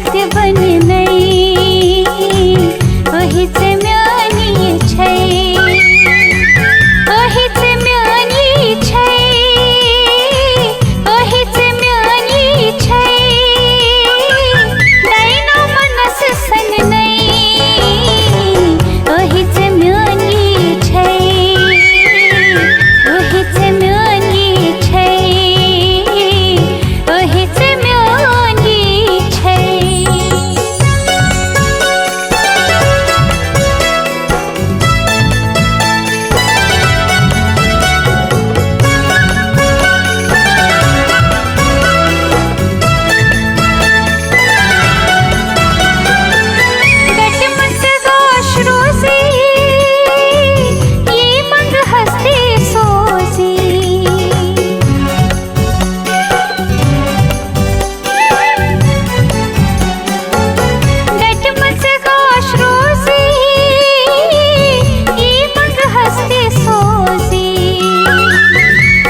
सत्य बननै ओहिच म्यानी छै ओहिच म्यानी छै ओहिच म्यानी छै दैनो मनस सन नै ओहिच म्यानी छै ओहिच म्यानी छै ओहिच म्यानी छै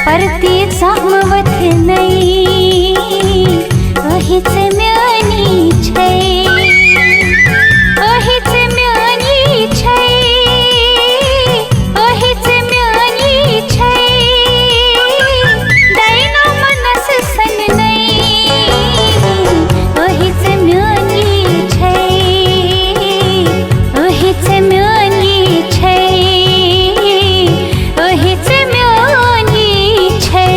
परती सामवत नै ओहिच म्यानी छै ओहिच म्यानी छै ओहिच म्यानी छै दैनो मनस सन नै ओहिच म्यानी छै ओहिच म्यानी छै ओहिच म्यानी छै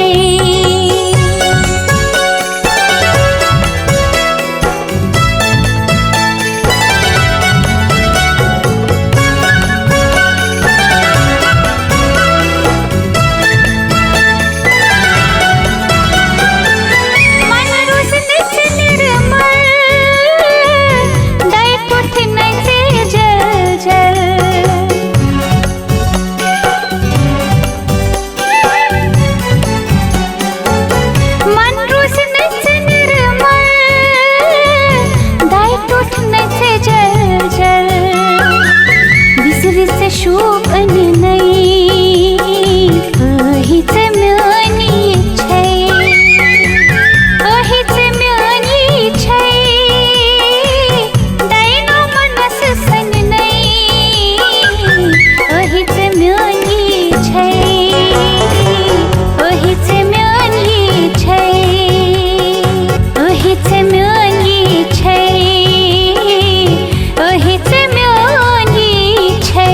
शोक नै ओहिच म्यानी छै ओहिच म्यानी छै दैनो मनस सन नै ओहिच म्यानी छै ओहिच म्यानी छै ओहिच म्यानी छै ओहिच म्यानी छै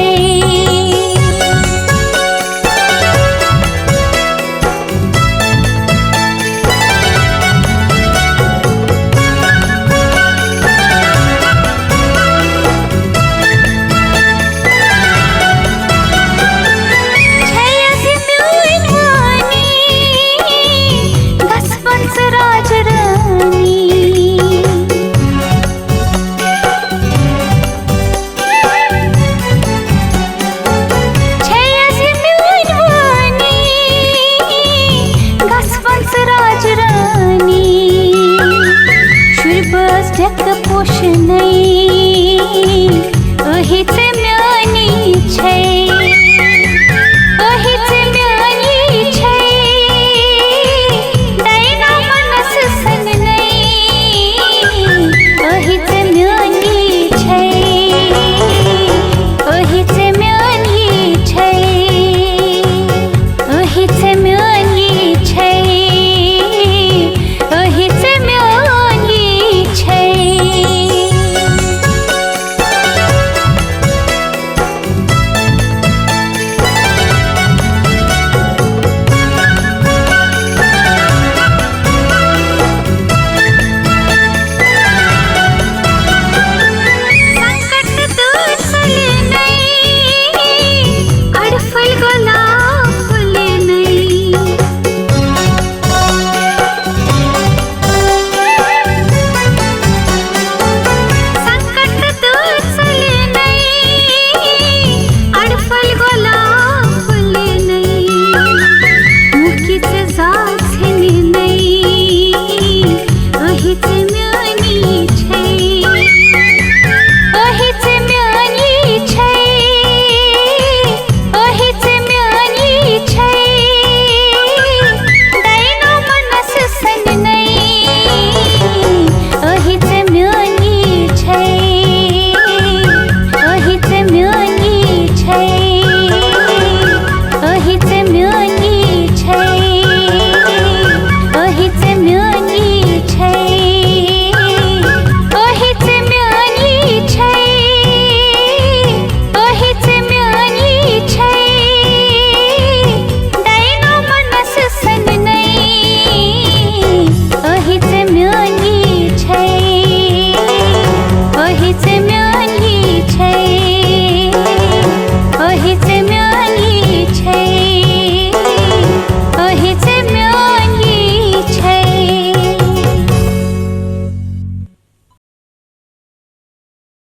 जक पोष नै ओहिच म्यानी छै।